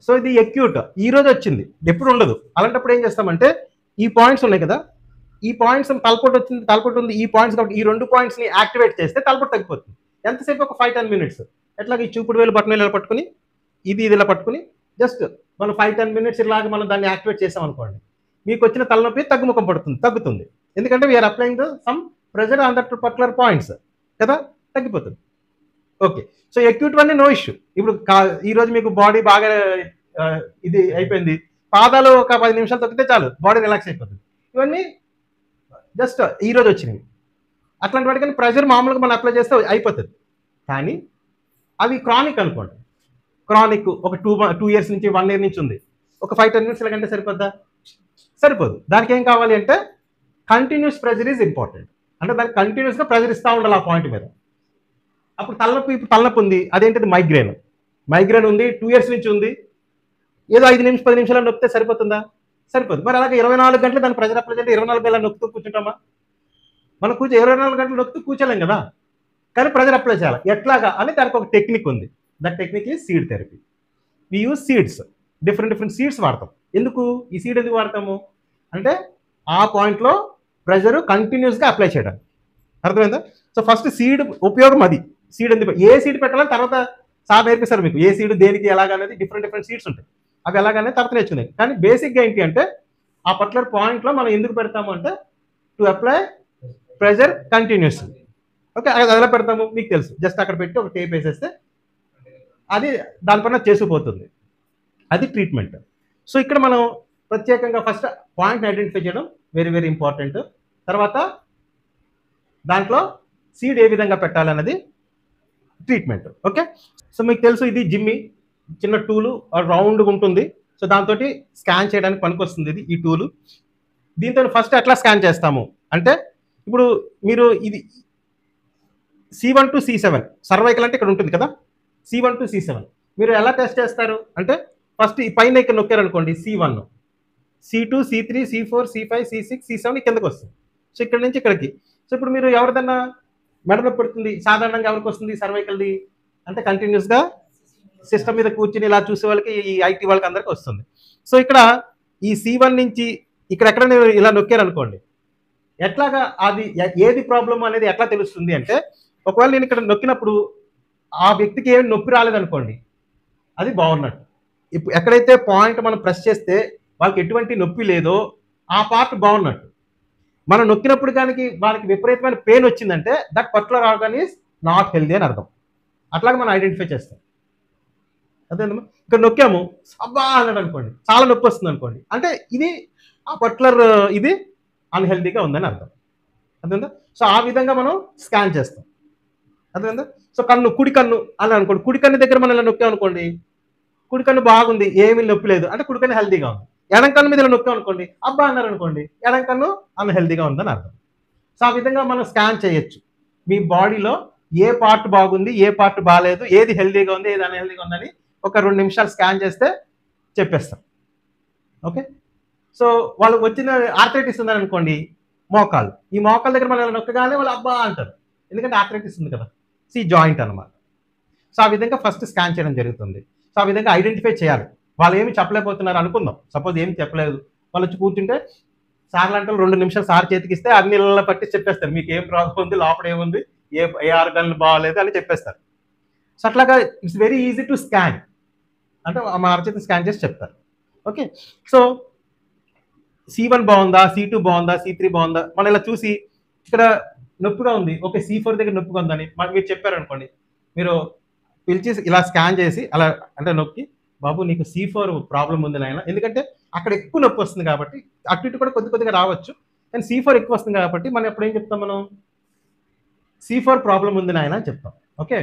So ఇది acute ఈ రోజు వచ్చింది, ఎప్పుడు ఉండదు. అలాంటప్పుడు ఏం చేస్తామంటే ఈ పాయింట్స్ ఉన్నాయి కదా, ఈ పాయింట్స్ తలపోటు వచ్చింది, తలపోటు ఉంది, ఈ పాయింట్స్ కాబట్టి ఈ 2 పాయింట్స్ని యాక్టివేట్ చేస్తే తలపోటు తగ్గిపోతుంది. ఎంతసేపు? ఒక 5-10 మినిట్స్. ఎట్లాగ ఈ చూపుడు వేలు బటన్ ఇలా పట్టుకుని ఇది ఇలా పట్టుకుని జస్ట్ మనం 5-10 మినిట్స్ ఇలాగ మనం దాన్ని యాక్టివేట్ చేసాం అనుకోండి, మీకు వచ్చిన తలనొప్పి తగ్గుముఖం తగ్గుతుంది. ఎందుకంటే we are applying the some pressure on that particular points కదా, తగ్గిపోతుంది. Okay, so acute one no issue. ఇప్పుడు ఈరోజు మీకు బాడీ బాగా ఇది అయిపోయింది, పాదాలు ఒక 10 నిమిషాలు తగ్గితే చాలు, బాడీ రిలాక్స్ అయిపోతుంది. ఇవన్నీ జస్ట్ ఈరోజు వచ్చినవి. అట్లాంటి వాటికని ప్రెజర్ మామూలుగా మనం అప్లై చేస్తే అయిపోతుంది. కానీ అవి క్రానిక్ అనుకోండి, క్రానిక్ ఒక 2 ఇయర్స్ నుంచి 1 ఇయర్ నుంచి ఉంది, ఒక 5-10 మినిట్స్ ఎలాగంటే సరిపోద్దా? సరిపోదు. దానికి ఏం కావాలి అంటే కంటిన్యూస్ ప్రెజర్ ఈజ్ ఇంపార్టెంట్. అంటే దానికి కంటిన్యూస్గా ప్రెజర్ ఇస్తూ ఉండాలి ఆ పాయింట్ మీద. అప్పుడు తలనొప్పి ఉంది, అదేంటిది మైగ్రేన్ ఉంది, 2 ఇయర్స్ నుంచి ఉంది, ఏదో 5-10 నిమిషాలు నొక్కితే సరిపోతుందా? సరిపోదు. మరి అలాగే 24 గంటలు దాని ప్రెజర్ అప్లై చేస్తే 24 గంటలు నొక్కుతూ కూర్చుంటామా? మనం 24 గంటలు నొక్కుతూ కూర్చోలేం కదా, కానీ ప్రెజర్ అప్లై చేయాలి. ఎట్లాగా అని దానికి ఒక టెక్నిక్ ఉంది. That technique is seed therapy. We use seeds, different seeds వాడతాం. ఎందుకు ఈ సీడ్ ఎందుకు వాడతాము అంటే ఆ పాయింట్లో ప్రెజర్ కంటిన్యూస్గా అప్లై చేయడానికి. అర్థమైందా? సో ఫస్ట్ సీడ్ ఉపయోగం అది. సీడ్ ఎందుకు, ఏ సీడ్ పెట్టాలని తర్వాత సార్ నేర్పిస్తారు మీకు, ఏ సీడ్ దేనికి ఎలాగనేది. డిఫరెంట్ సీడ్స్ ఉంటాయి, అవి ఎలాగనేది తర్వాత నేర్చుకునేది. కానీ బేసిక్గా ఏంటి అంటే ఆ పర్టికులర్ పాయింట్లో మనం ఎందుకు పెడతాము అంటే to apply pressure continuously. Okay, అది ఎలా పెడతాము మీకు తెలుసు. జస్ట్ అక్కడ పెట్టి ఒక టేప్ వేసేస్తే అది దానిపైన చేసుకుపోతుంది. అది ట్రీట్మెంట్. సో ఇక్కడ మనం ప్రత్యేకంగా ఫస్ట్ పాయింట్ని ఐడెంటిఫై చేయడం వెరీ ఇంపార్టెంట్. తర్వాత దాంట్లో సీడ్ ఏ విధంగా పెట్టాలన్నది ట్రీట్మెంట్. ఓకే, సో మీకు తెలుసు ఇది జిమ్మి చిన్న టూలు రౌండ్గా ఉంటుంది. సో దాంతో స్కాన్ చేయడానికి పనికొస్తుంది ఇది, ఈ టూలు. దీంతో ఫస్ట్ ఎట్లా స్కాన్ చేస్తాము అంటే ఇప్పుడు మీరు ఇది C1 to C7 సర్వైకల్ అంటే ఇక్కడ ఉంటుంది కదా, C1 to C7 మీరు ఎలా టెస్ట్ చేస్తారు అంటే ఫస్ట్ ఈ పైన ఇక్కడ నొక్కారనుకోండి C1, C2, C3, C4, C5, C6, C7 కిందకు వస్తుంది. సో ఇక్కడ నుంచి ఇక్కడికి. సో ఇప్పుడు మీరు ఎవరిదన్నా మెడలో పడుతుంది, సాధారణంగా ఎవరికి వస్తుంది సర్వైకల్ది అంటే కంటిన్యూస్గా సిస్టమ్ మీద కూర్చుని ఇలా చూసే వాళ్ళకి, ఈ ఐటీ వాళ్ళకి అందరికీ వస్తుంది. సో ఇక్కడ ఈ C1 నుంచి ఇక్కడెక్కడ నేను ఇలా నొక్కారనుకోండి, ఎట్లాగా అది ఏది ప్రాబ్లం అనేది ఎట్లా తెలుస్తుంది అంటే ఒకవేళ నేను ఇక్కడ నొక్కినప్పుడు ఆ వ్యక్తికి ఏమి నొప్పి రాలేదనుకోండి, అది బాగున్నట్టు. ఇప్పుడు ఎక్కడైతే పాయింట్ మనం ప్రెస్ చేస్తే వాళ్ళకి ఎటువంటి నొప్పి లేదో ఆ పార్ట్ బాగున్నట్టు. మనం నొక్కినప్పుడు కానీ వాళ్ళకి విపరీతమైన పెయిన్ వచ్చిందంటే that particular organ is not healthy అని అర్థం. అట్లాగే మనం ఐడెంటిఫై చేస్తాం. అదేందమ్మా, ఇక్కడ నొక్కాము అబ్బా అన్నాడు అనుకోండి, చాలా నొప్పి వస్తుంది అనుకోండి, అంటే ఇది ఆ పర్టికులర్ ఇది అన్హెల్దీగా ఉందని అర్థం. అదేందా? సో ఆ విధంగా మనం స్కాన్ చేస్తాం. అదేందా? సో కుడి కన్ను అని అనుకోండి, కుడి కన్ను దగ్గర మనం ఇలా నొక్కాం అనుకోండి, కుడి కన్ను బాగుంది, ఏమీ నొప్పి లేదు అంటే కుడి కన్ను హెల్దీగా ఉంది. ఎడం కన్ను మీద ఇలా నొక్కాం అనుకోండి, అబ్బా అన్నారు అనుకోండి, ఎడం కన్ను అన్హెల్దీగా ఉందని అర్థం. సో ఆ విధంగా మనం స్కాన్ చేయొచ్చు. మీ బాడీలో ఏ పార్ట్ బాగుంది, ఏ పార్ట్ బాగాలేదు, ఏది హెల్దీగా ఉంది, ఏది అన్హెల్దీగా ఉందని ఒక 2 నిమిషాలు స్కాన్ చేస్తే చెప్పేస్తాం. ఓకే, సో వాళ్ళకి వచ్చిన ఆర్థరైటిస్ ఉందని అనుకోండి, మోకాలు, ఈ మోకాల దగ్గర మనం నొక్కగానే వాళ్ళు అబ్బా అంటారు, ఎందుకంటే ఆర్థరైటిస్ ఉంది కదా, సి జాయింట్ అనమాట. సో ఆ విధంగా ఫస్ట్ స్కాన్ చేయడం జరుగుతుంది. సో ఆ విధంగా ఐడెంటిఫై చేయాలి. వాళ్ళు ఏమి చెప్పలేకపోతున్నారు అనుకుందాం, సపోజ్ ఏమి చెప్పలేదు, వాళ్ళు వచ్చి కూర్చుంటే సార్లు అంటే 2 నిమిషాలు సార్ చేతికిస్తే అన్ని ఇళ్ళ పట్టి చెప్పేస్తారు, మీకు ఏం ప్రాబ్లం ఉంది, లోపల ఏముంది, ఏ ఆర్గాన్లు బాగాలేదు అని చెప్పేస్తారు. సో అట్లాగా it's very easy to scan, అంటే మా అరచేతి స్కాన్ చేసి చెప్తారు. ఓకే, సో C1 బాగుందా, C2 బాగుందా, C3 బాగుందా, మనం ఇలా చూసి ఇక్కడ నొప్పిగా ఉంది, ఓకే C4 దగ్గర నొప్పిగా ఉందని మీరు చెప్పారనుకోండి, మీరు పిలిచి ఇలా స్కాన్ చేసి అలా అంటే నొక్కి, బాబు నీకు C4 ప్రాబ్లం ఉంది నాయన, ఎందుకంటే అక్కడ ఎక్కువ నొప్పి వస్తుంది కాబట్టి, అటు ఇటు కూడా కొద్దిగా రావచ్చు, కానీ C4 ఎక్కువ వస్తుంది కాబట్టి మనం ఎప్పుడు ఏం చెప్తాం, మనం C4 ప్రాబ్లం ఉంది నాయన అని చెప్తాం. ఓకే,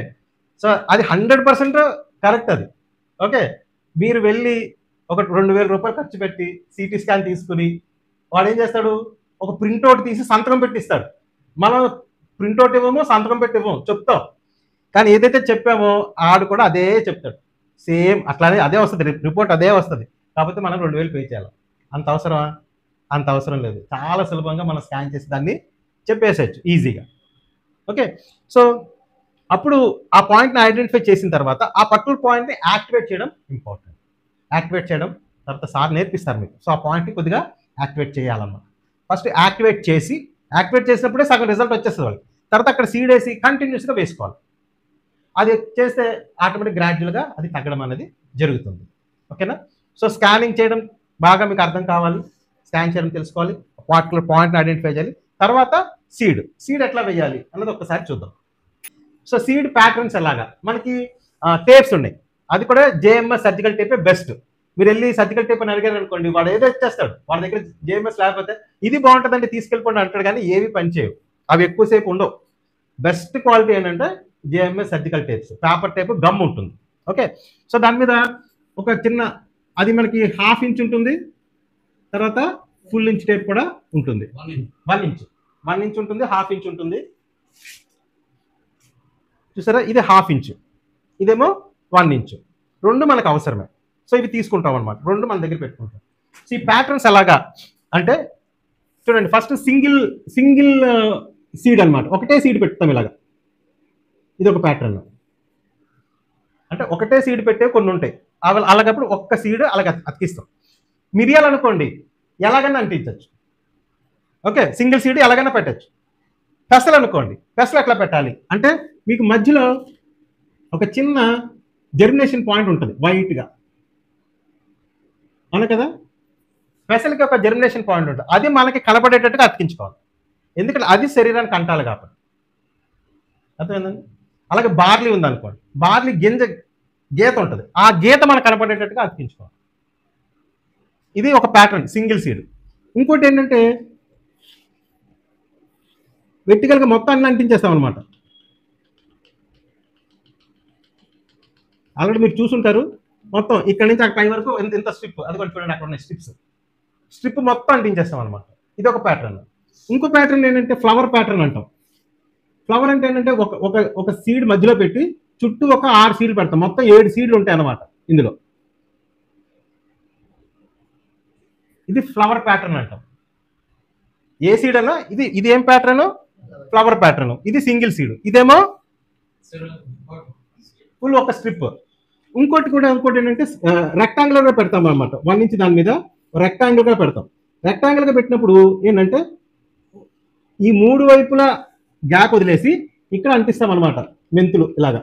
సో అది 100% కరెక్ట్ అది. ఓకే, మీరు వెళ్ళి ఒక 2,000 రూపాయలు ఖర్చు పెట్టి సిటీ స్కాన్ తీసుకుని వాడు ఏం చేస్తాడు, ఒక ప్రింట్అవుట్ తీసి సంతకం పెట్టిస్తాడు. మనం ప్రింట్అవుట్ ఇవ్వము, సంతకం పెట్టి ఇవ్వము, చెప్తాం. కానీ ఏదైతే చెప్పామో ఆడు కూడా అదే చెప్తాడు, సేమ్ అట్లానే అదే వస్తుంది, రిపోర్ట్ అదే వస్తుంది. కాకపోతే మనం 2,000 పే చేయాలి. అంత అవసరమా? అంత అవసరం లేదు. చాలా సులభంగా మనం స్కాన్ చేసి దాన్ని చెప్పేసేయచ్చు ఈజీగా. ఓకే, సో అప్పుడు ఆ పాయింట్ని ఐడెంటిఫై చేసిన తర్వాత ఆ పర్టికులర్ పాయింట్ని యాక్టివేట్ చేయడం ఇంపార్టెంట్. యాక్టివేట్ చేయడం, తర్వాత సార్ నేర్పిస్తారు మీకు. సో ఆ పాయింట్ని కొద్దిగా యాక్టివేట్ చేయాలన్నమాట. ఫస్ట్ యాక్టివేట్ చేసినప్పుడే సగం రిజల్ట్ వచ్చేస్తుంది వాళ్ళకి. తర్వాత అక్కడ సీడ్ వేసి కంటిన్యూస్గా వేసుకోవాలి. అది చేస్తే ఆటోమేటిక్ గ్రాడ్యువల్గా అది తగ్గడం అనేది జరుగుతుంది. ఓకేనా? సో స్కానింగ్ చేయడం బాగా మీకు అర్థం కావాలి, స్కాన్ చేయడం తెలుసుకోవాలి, పర్టికులర్ పాయింట్ని ఐడెంటిఫై చేయాలి. తర్వాత సీడ్ ఎట్లా వేయాలి అన్నది ఒక్కసారి చూద్దాం. సో సీడ్ ప్యాటర్న్స్ ఎలాగా, మనకి టేప్స్ ఉన్నాయి. అది కూడా జేఎంఎస్ సర్జికల్ టేపే బెస్ట్. మీరు వెళ్ళి సర్జికల్ టేప్ అని అడిగారు అనుకోండి, వాడు ఏదో ఇచ్చేస్తాడు. వాళ్ళ దగ్గర జేఎంఎస్ లేకపోతే ఇది బాగుంటుందంటే తీసుకెళ్ళిపోండి అంటాడు, కానీ ఏవి పనిచేయవు, అవి ఎక్కువసేపు ఉండవు. బెస్ట్ క్వాలిటీ ఏంటంటే JMS surgical tapes. Paper tape gum ఉంటుంది. ఓకే, సో దాని మీద ఒక చిన్న, అది మనకి 1/2 ఇంచ్ ఉంటుంది, తర్వాత ఫుల్ ఇంచ్ టేప్ కూడా ఉంటుంది. 1 ఇంచ్ ఉంటుంది, 1/2 ఇంచ్ ఉంటుంది. చూసారా, ఇది 1/2 ఇంచ్, ఇదేమో 1 ఇంచ్. రెండు మనకు అవసరమే. సో ఇవి తీసుకుంటాం అనమాట, రెండు మన దగ్గర పెట్టుకుంటాం. సో ఈ ప్యాటర్న్స్ ఎలాగా అంటే చూడండి, ఫస్ట్ సింగిల్ సీడ్ అనమాట, ఒకటే సీడ్ పెడతాం ఇలాగా. ఇది ఒక ప్యాటర్న్, అంటే ఒకటే సీడ్ పెట్టే కొన్ని ఉంటాయి, అలాగప్పుడు ఒక్క సీడ్ అలాగ అతికిస్తాం. మిరియాలు అనుకోండి ఎలాగైనా అంటించవచ్చు. ఓకే, సింగిల్ సీడ్ ఎలాగైనా పెట్టచ్చు. పెసలు అనుకోండి, పెసలు ఎట్లా పెట్టాలి అంటే మీకు మధ్యలో ఒక చిన్న జర్మినేషన్ పాయింట్ ఉంటుంది వైట్గా, అవును కదా. పెసలకి ఒక జర్మినేషన్ పాయింట్ ఉంటుంది, అది మనకి కనపడేటట్టుగా అతికించుకోవాలి, ఎందుకంటే అది శరీరానికి అంటాలి కాబట్టి. అర్థమైందండి? అలాగే బార్లీ ఉందనుకోండి, బార్లీ గీత ఉంటుంది, ఆ గీత మనకు కనపడేటట్టుగా అతికించుకోవాలి. ఇది ఒక ప్యాటర్న్, సింగిల్ సీడ్. ఇంకోటి ఏంటంటే వెర్టికల్గా మొత్తాన్ని అంటించేస్తాం అనమాట. ఆల్రెడీ మీరు చూసుంటారు, మొత్తం ఇక్కడ నుంచి అక్కడ పై వరకు ఇంత స్ట్రిప్, అది కూడా చూడండి అక్కడ ఉన్నాయి స్ట్రిప్ మొత్తం అంటించేస్తాం అనమాట. ఇది ఒక ప్యాటర్న్. ఇంకో ప్యాటర్న్ ఏంటంటే ఫ్లవర్ ప్యాటర్న్ అంటాం. ఫ్లవర్ అంటే ఏంటంటే ఒక సీడ్ మధ్యలో పెట్టి చుట్టూ ఒక 6 సీడ్లు పెడతాం, మొత్తం 7 సీడ్లు ఉంటాయి అన్నమాట ఇందులో. ఇది ఫ్లవర్ ప్యాటర్న్ అంటాం. ఏ సీడ్ అన్నా ఇది ఏం ప్యాటర్న్? Flower pattern. ఇది సింగిల్ సీడ్, ఇదేమో ఫుల్ ఒక స్ట్రిప్. ఇంకోటి ఏంటంటే రెక్టాంగులర్ గా పెడతాం అనమాట. 1 ఇంచ్ దాని మీద రెక్టాంగిల్ గా పెడతాం. రెక్టాంగిల్ గా పెట్టినప్పుడు ఏంటంటే ఈ 3 వైపులా గ్యాప్ వదిలేసి ఇక్కడ అంటిస్తాం అనమాట మెంతులు ఇలాగా.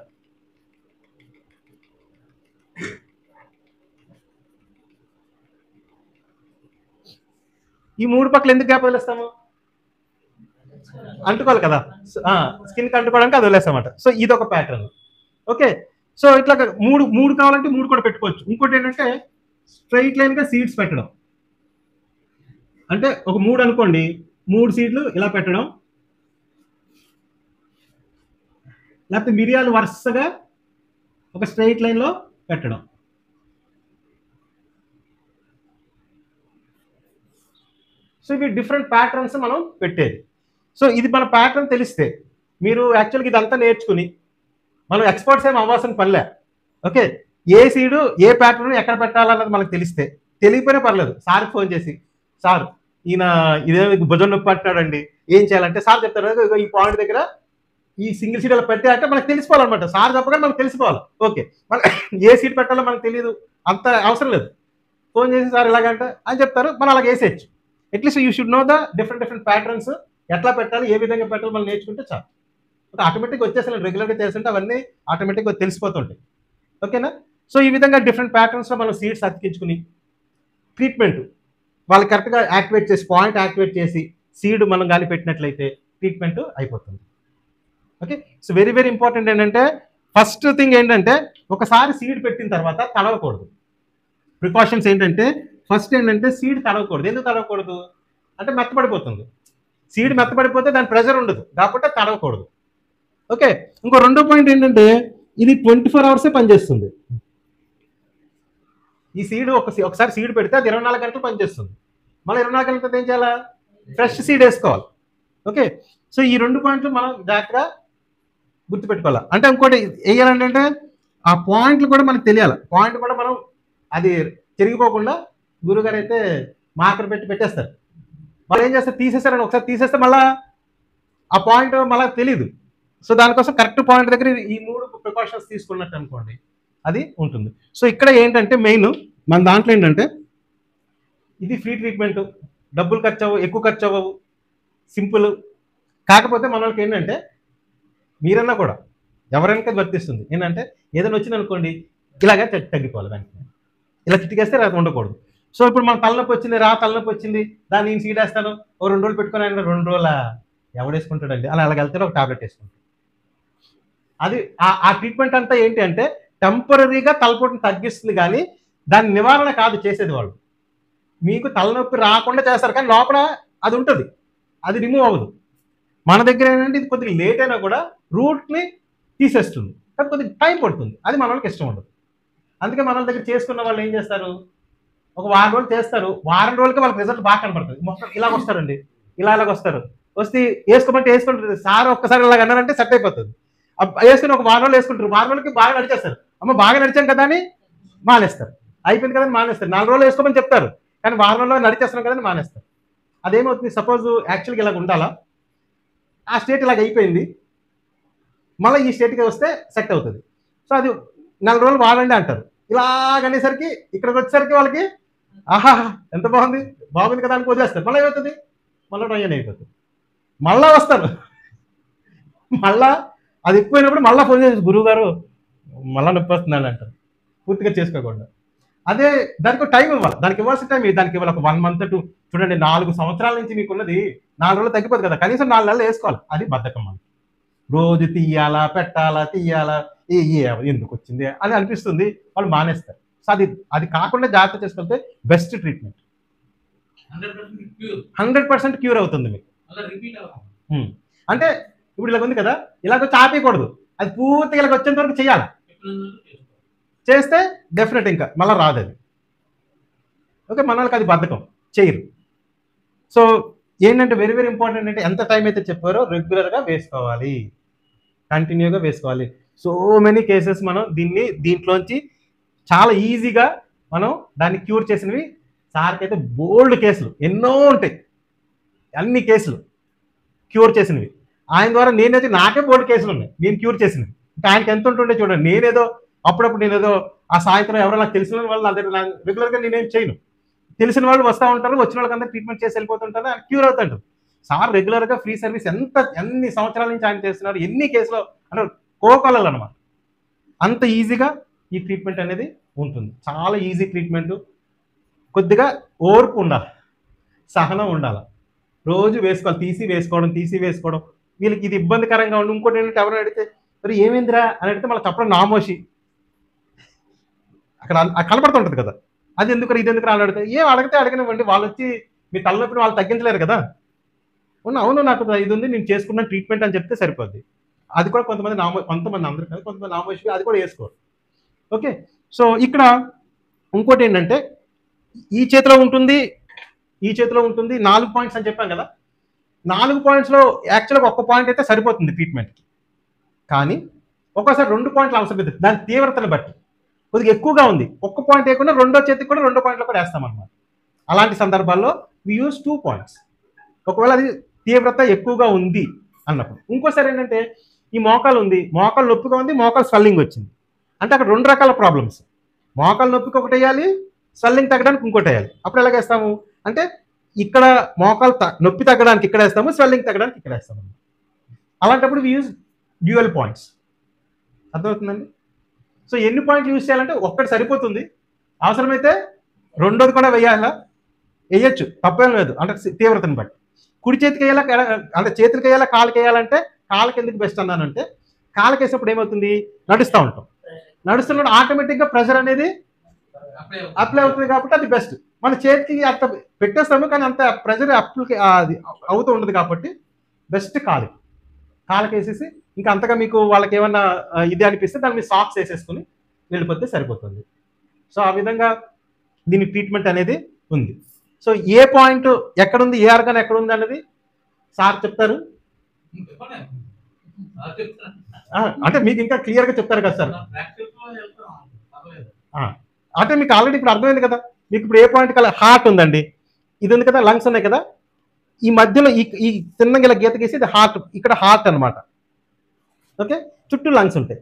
ఈ 3 పక్కల ఎందుకు గ్యాప్ వదిలేస్తాము? అంటుకోవాలి కదా, స్కిన్ అంటుకోవడానికి అది వదిలేస్తామన్నమాట. సో ఇది ఒక ప్యాటర్న్. ఓకే, సో ఇట్లా మూడు కావాలంటే 3 కూడా పెట్టుకోవచ్చు. ఇంకోటి ఏంటంటే స్ట్రైట్ లైన్ గా సీడ్స్ పెట్టడం, అంటే ఒక 3 అనుకోండి, 3 సీడ్లు ఇలా పెట్టడం, లేకపోతే మిరియాలు వరుసగా ఒక స్ట్రైట్ లైన్ లో పెట్టడం. సో ఇవి డిఫరెంట్ ప్యాటర్న్స్ మనం పెట్టేది. సో ఇది మన ప్యాటర్న్ తెలిస్తే మీరు యాక్చువల్గా ఇదంతా నేర్చుకుని మనం ఎక్స్పర్ట్స్ ఏం అవ్వాల్సిన పనిలే. ఓకే, ఏ సీడు ఏ ప్యాటర్న్ ఎక్కడ పెట్టాలన్నది మనకు తెలిస్తే, తెలియపోయినా పర్లేదు, సార్కి ఫోన్ చేసి, సార్ ఈయన ఇదే భుజం నొప్పి అంటున్నాడండి, ఏం చేయాలంటే సార్ చెప్తారు, ఈ పాయింట్ దగ్గర ఈ సింగిల్ సీడ్ అలా పెట్టే అంటే మనకు తెలిసిపోవాలన్నమాట. సార్ చెప్పగానే మనకు తెలిసిపోవాలి. ఓకే, మన ఏ సీడ్ పెట్టాలో మనకు తెలియదు, అంత అవసరం లేదు. ఫోన్ చేసి సార్ ఇలాగంటే అని చెప్తారు, మనం అలాగ వేసేయచ్చు. At least you should know the different patterns, ఎట్లా పెట్టాలి, ఏ విధంగా పెట్టాలి మనం నేర్చుకుంటే చాలు. ఆటోమేటిక్గా వచ్చేసి రెగ్యులర్గా చేస్తుంటే అవన్నీ ఆటోమేటిక్గా తెలిసిపోతుంటాయి. ఓకేనా? సో ఈ విధంగా డిఫరెంట్ ప్యాటర్న్స్లో మనం సీడ్స్ అతికించుకుని ట్రీట్మెంట్ వాళ్ళు కరెక్ట్గా యాక్టివేట్ చేసి, పాయింట్ యాక్టివేట్ చేసి సీడ్ మనం కానీ పెట్టినట్లయితే ట్రీట్మెంట్ అయిపోతుంది. Okay, so very very important ఏంటంటే ఫస్ట్ థింగ్ ఏంటంటే ఒకసారి సీడ్ పెట్టిన తర్వాత తడవకూడదు. ప్రికాషన్స్ ఏంటంటే ఫస్ట్ ఏంటంటే సీడ్ తడవకూడదు. ఎందుకు తడవకూడదు అంటే మెత్తపడిపోతుంది. సీడ్ మెత్తపడిపోతే దాని ప్రెషర్ ఉండదు కాబట్టి తడవకూడదు. ఓకే, ఇంకో రెండో పాయింట్ ఏంటంటే ఇది 24 అవర్సే పనిచేస్తుంది. ఈ సీడ్ ఒకసారి సీడ్ పెడితే అది 24 గంటలు పనిచేస్తుంది. మళ్ళీ 24 గంటలతో ఏం చేయాలా? ఫ్రెష్ సీడ్ వేసుకోవాలి. ఓకే, సో ఈ 2 పాయింట్లు మనం జాగ్రత్తగా గుర్తుపెట్టుకోవాలి. అంటే ఇంకోటి వేయాలంటే ఆ పాయింట్లు కూడా మనకు తెలియాలి. పాయింట్ కూడా మనం అది చెరిగిపోకుండా గురుగారు అయితే మార్కర్ పెట్టేస్తారు. వాళ్ళు ఏం చేస్తారు, తీసేస్తారని ఒకసారి తీసేస్తే మళ్ళీ ఆ పాయింట్ మళ్ళీ తెలియదు. సో దానికోసం కరెక్ట్ పాయింట్ దగ్గర ఈ 3 ప్రికాషన్స్ తీసుకున్నట్టు అనుకోండి అది ఉంటుంది. సో ఇక్కడ ఏంటంటే మెయిన్ మన దాంట్లో ఏంటంటే ఇది ఫ్రీ ట్రీట్మెంట్, డబ్బులు ఖర్చు అవ్వవు, ఎక్కువ ఖర్చు అవ్వవు, సింపుల్. కాకపోతే మన వాళ్ళకి ఏంటంటే మీరన్నా కూడా ఎవరైనా వర్తిస్తుంది ఏంటంటే ఏదైనా వచ్చింది అనుకోండి ఇలాగే తగ్గిపోవాలి వెంటనే, ఇలా చిటికేస్తే ఉండకూడదు. సో ఇప్పుడు మన తలనొప్పి వచ్చింది, తలనొప్పి వచ్చింది, దాన్ని నేను సీడేస్తాను, ఓ 2 రోజులు పెట్టుకుని ఆయన 2 రోజుల ఎవడేసుకుంటాడండి, అలా వెళ్తే ఒక టాబ్లెట్ వేసుకుంటాడు. అది ఆ ట్రీట్మెంట్ అంతా ఏంటి అంటే టెంపరీగా తలపోటుని తగ్గిస్తుంది కానీ దాని నివారణ కాదు చేసేది వాళ్ళు. మీకు తలనొప్పి రాకుండా చేస్తారు కానీ లోపల అది ఉంటుంది, అది రిమూవ్ అవ్వదు. మన దగ్గర ఏంటంటే ఇది కొద్దిగా లేట్ అయినా కూడా రూట్ని తీసేస్తుంది, కానీ కొద్దిగా టైం పడుతుంది, అది మన వాళ్ళకి ఇష్టం ఉండదు. అందుకే మన వాళ్ళ దగ్గర చేసుకున్న వాళ్ళు ఏం చేస్తారు, ఒక వారం రోజులు చేస్తారు, వారం రోజులకి వాళ్ళకి రిజల్ట్ బాగా కనపడుతుంది. మొత్తం ఇలాగ వస్తారండి, ఇలాగ వస్తారు, వస్తే వేసుకోమంటే వేసుకుంటారు, సార్ ఒక్కసారి ఇలాగ అన్నారంటే సెట్ అయిపోతుంది. వేసుకుని ఒక వారం రోజులు వేసుకుంటారు, వారం రోజులకి బాగా నడిచేస్తారు, అమ్మ బాగా నడిచాం కదా అని మానేస్తారు, అయిపోయింది కదా అని మానేస్తారు. 4 రోజులు వేసుకోమని చెప్తారు కానీ వారం రోజుల్లో నడిచేస్తున్నాం కదా అని మానేస్తారు. అదేమవుతుంది, సపోజ్ యాక్చువల్గా ఇలాగ ఉండాలా, ఆ స్టేట్ ఇలాగ అయిపోయింది, మళ్ళీ ఈ స్టేట్కి వస్తే సెట్ అవుతుంది. సో అది 4 రోజులు వాడండి అంటారు, ఇలాగనేసరికి ఇక్కడికి వచ్చేసరికి వాళ్ళకి ఆహా ఎంత బాగుంది కదా అని వదిలేస్తారు. మళ్ళీ ఏమవుతుంది, మళ్ళీ రొయ్యని అయిపోతుంది, మళ్ళా వస్తారు, మళ్ళా అది ఎక్కువైనప్పుడు మళ్ళీ ఫోన్ చేసి గురువు గారు మళ్ళీ నొప్పి వస్తుందని అంటారు, పూర్తిగా చేసుకోకుండా. అదే దానికి టైం ఇవ్వాలి, దానికి ఇవ్వాల్సిన టైం దానికి ఇవ్వాలి. ఒక 1 మంత్ చూడండి, 4 సంవత్సరాల నుంచి మీకు ఉన్నది 4 రోజులు తగ్గిపోతుంది కదా, కనీసం 4 నెలలు వేసుకోవాలి. అది బద్ధకం మనకి, రోజు తీయాలా పెట్టాలా తీయాలా ఎందుకు వచ్చింది అని అనిపిస్తుంది, వాళ్ళు మానేస్తారు. సో అది కాకుండా జాగ్రత్త చేసుకుంటే బెస్ట్ ట్రీట్మెంట్, 100% క్యూర్ అవుతుంది మీకు. అంటే ఇప్పుడు ఇలాగ ఉంది కదా, ఇలాగ చాపేయకూడదు, అది పూర్తిగా ఇలాగ వచ్చేంత వరకు చేయాలి, చేస్తే డెఫినెట్ ఇంకా మళ్ళీ రాదు అది. ఓకే, మన వాళ్ళకి అది బద్ధకం, చేయరు. సో ఏంటంటే వెరీ వెరీ ఇంపార్టెంట్ అంటే ఎంత టైం అయితే చెప్పారో రెగ్యులర్గా వేసుకోవాలి, కంటిన్యూగా వేసుకోవాలి. సో మెనీ కేసెస్ మనం దీంట్లోంచి చాలా ఈజీగా మనం దాన్ని క్యూర్ చేసినవి. సార్కి అయితే బోల్డ్ కేసులు ఎన్నో ఉంటాయి, అన్ని కేసులు క్యూర్ చేసినవి ఆయన ద్వారా. నేనైతే నాకే బోల్డ్ కేసులు ఉన్నాయి నేను క్యూర్ చేసినవి. ఇంకా ఆయనకి ఎంత ఉంటుండే చూడండి. నేనేదో అప్పుడప్పుడు నేనేదో ఆ సాయంత్రం ఎవరో నాకు తెలిసిన వాళ్ళు నా దగ్గర రెగ్యులర్గా నేనేం చేయను, తెలిసిన వాళ్ళు వస్తూ ఉంటారు, వచ్చిన వాళ్ళకంతా ట్రీట్మెంట్ చేసి వెళ్ళిపోతుంటారు, ఆయన క్యూర్ అవుతుంటారు. సార్ రెగ్యులర్గా ఫ్రీ సర్వీస్ ఎన్ని సంవత్సరాల నుంచి ఆయన చేస్తున్నారు, ఎన్ని కేసులో అంటే కోకొల్లలు అనమాట. అంత ఈజీగా ఈ ట్రీట్మెంట్ అనేది ఉంటుంది, చాలా ఈజీ ట్రీట్మెంట్. కొద్దిగా ఓర్పు ఉండాలి, సహనం ఉండాలి, రోజు వేసుకోవాలి, తీసి వేసుకోవడం. వీళ్ళకి ఇది ఇబ్బందికరంగా ఉండి ఇంకోటి ఏంటంటే ఎవరైనా అడిగితే మరి ఏమైందిరా అని అడిగితే మళ్ళీ చెప్పడం నామోషి, అక్కడ కనపడుతుంటుంది కదా, అది ఎందుకు ఇది ఎందుకు అని అడిగితే ఏం అడిగితే అడగనివ్వండి, వాళ్ళు వచ్చి మీ తలనొప్పిని వాళ్ళు తగ్గించలేరు కదా. అవును నాకు ఇది ఉంది నేను చేసుకున్నాను ట్రీట్మెంట్ అని చెప్తే సరిపోద్ది. అది కూడా కొంతమంది అందరు కదా, కొంతమంది నామోషి అది కూడా వేసుకోరు. ఓకే, సో ఇక్కడ ఇంకోటి ఏంటంటే ఈ చేతిలో ఉంటుంది 4 పాయింట్స్ అని చెప్పాం కదా. 4 పాయింట్స్లో యాక్చువల్గా 1 పాయింట్ అయితే సరిపోతుంది ట్రీట్మెంట్కి, కానీ ఒక్కోసారి 2 పాయింట్లు అవసరం అవుతుంది, దాని తీవ్రతను బట్టి. కొద్దిగా ఎక్కువగా ఉంది, 1 పాయింట్ వేయకుండా 2వ చేతికి కూడా 2 పాయింట్లు కూడా వేస్తామన్నమాట. అలాంటి సందర్భాల్లో వి యూజ్ 2 పాయింట్స్ ఒకవేళ అది తీవ్రత ఎక్కువగా ఉంది అన్నప్పుడు. ఇంకోసారి ఏంటంటే ఈ మోకాలు ఉంది, మోకాలు నొప్పిగా ఉంది, మోకాలు స్వెల్లింగ్ వచ్చింది అంటే అక్కడ 2 రకాల ప్రాబ్లమ్స్. మోకాలు నొప్పికి ఒకటి వేయాలి, స్వెల్లింగ్ తగ్గడానికి ఇంకోటి వేయాలి. అప్పుడు ఎలాగేస్తాము అంటే ఇక్కడ మోకాలు నొప్పి తగ్గడానికి ఇక్కడ వేస్తాము, స్వెల్లింగ్ తగ్గడానికి ఇక్కడ వేస్తాము. అలాంటప్పుడు వి యూజ్ డ్యూయల్ పాయింట్స్. అర్థమవుతుందండి? సో ఎన్ని పాయింట్లు యూజ్ చేయాలంటే ఒక్కటి సరిపోతుంది, అవసరమైతే 2వది కూడా వేయచ్చు, తప్పేం లేదు, అంటే తీవ్రతను బట్టి. కుడి చేతికి వేయాలా అంటే చేతులకి వేయాలా కాళ్ళకి వేయాలంటే కాళ్ళకి ఎందుకు బెస్ట్ అన్నానంటే కాళ్ళకి వేసినప్పుడు ఏమవుతుంది, నడుస్తూ ఉంటాం, నడుస్తున్నప్పుడు ఆటోమేటిక్గా ప్రెషర్ అనేది అప్లై అవుతుంది కాబట్టి అది బెస్ట్. మన చేతికి అంత పెట్టేస్తాము కానీ అంత ప్రెషర్ అది అవుతూ ఉండదు కాబట్టి బెస్ట్ కాళ్ళకి వేసేసి ఇంకా అంతగా మీకు వాళ్ళకి ఏమన్నా ఇది అనిపిస్తే దాని మీద సాక్స్ వేసేసుకుని వెళ్ళిపోతే సరిపోతుంది. సో ఆ విధంగా దీని ట్రీట్మెంట్ అనేది ఉంది. సో ఏ పాయింట్ ఎక్కడుంది, ఏ ఆర్గాన్ ఎక్కడుంది అనేది సార్ చెప్తారు, అంటే మీకు ఇంకా క్లియర్గా చెప్తారు కదా సార్. అంటే మీకు ఆల్రెడీ ఇప్పుడు అర్థమైంది కదా, మీకు ఇప్పుడు ఏ పాయింట్ కల్లా హార్ట్ ఉందండి, ఇది ఉంది కదా, లంగ్స్ ఉన్నాయి కదా, ఈ మధ్యలో ఈ చిన్నగా ఇలా గీత గీసి ఇది హార్ట్, ఇక్కడ హార్ట్ అనమాట. ఓకే, చుట్టూ లంగ్స్ ఉంటాయి.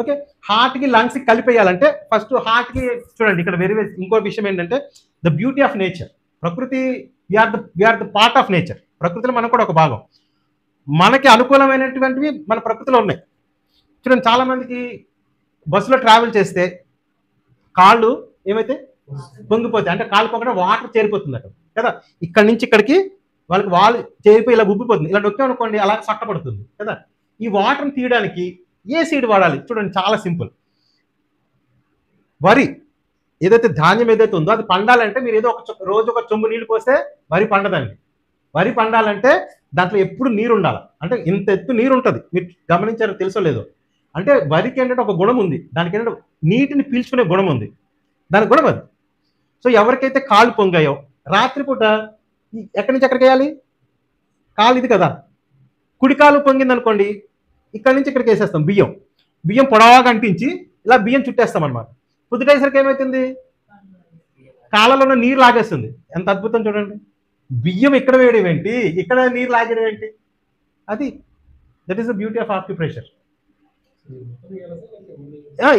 ఓకే, హార్ట్కి లంగ్స్కి కలిపేయాలంటే ఫస్ట్ హార్ట్కి చూడండి. ఇక్కడ ఇంకో విషయం ఏంటంటే ద బ్యూటీ ఆఫ్ నేచర్. ప్రకృతి, we are the part of nature. ప్రకృతిలో మనం కూడా ఒక భాగం. మనకి అనుకూలమైనటువంటివి మన ప్రకృతిలో ఉన్నాయి. చూడండి, చాలా మందికి బస్సులో ట్రావెల్ చేస్తే కాళ్ళు ఏమైతే పొంగిపోతాయి, అంటే కాళ్ళు పొంగడం వాటర్ చేరిపోతుంది అక్కడ కదా. ఇక్కడ నుంచి ఇక్కడికి వాళ్ళు చేరిపోయి ఇలా ఉబ్బిపోతుంది. ఇలా నొక్కామనుకోండి అలా సట్టపడుతుంది కదా. ఈ వాటర్ని తీయడానికి ఏ సీడ్ వాడాలి చూడండి, చాలా సింపుల్. వరి ఏదైతే ధాన్యం ఏదైతే ఉందో అది పండాలంటే మీరు ఏదో రోజు ఒక చెంబు నీళ్ళు పోస్తే వరి పండదండి. వరి పండాలంటే దాంట్లో ఎప్పుడు నీరు ఉండాలి. అంటే ఇంత ఎత్తు నీరు ఉంటుంది, మీరు గమనించారో తెలుసో లేదో. అంటే వరికి ఏంటంటే ఒక గుణం ఉంది, దానికి ఏంటంటే నీటిని పీల్చుకునే గుణం ఉంది, దాని గుణం అది. సో ఎవరికైతే కాళ్ళు పొంగాయో రాత్రిపూట ఎక్కడి నుంచి ఎక్కడికి వేయాలి, కాలు ఇది కదా, కుడి కాలు పొంగింది అనుకోండి ఇక్కడి నుంచి ఇక్కడికి వేసేస్తాం. బియ్యం పొడవాగా అంటించి ఇలా బియ్యం చుట్టేస్తాం అనమాట. పొద్దుటేసరికి ఏమవుతుంది, కాళ్ళలో ఉన్న నీరు లాగేస్తుంది. ఎంత అద్భుతం చూడండి. బియ్యం ఇక్కడ వేయడం ఏంటి, ఇక్కడ నీరు లాగడం ఏంటి, అది that is the beauty of acupressure.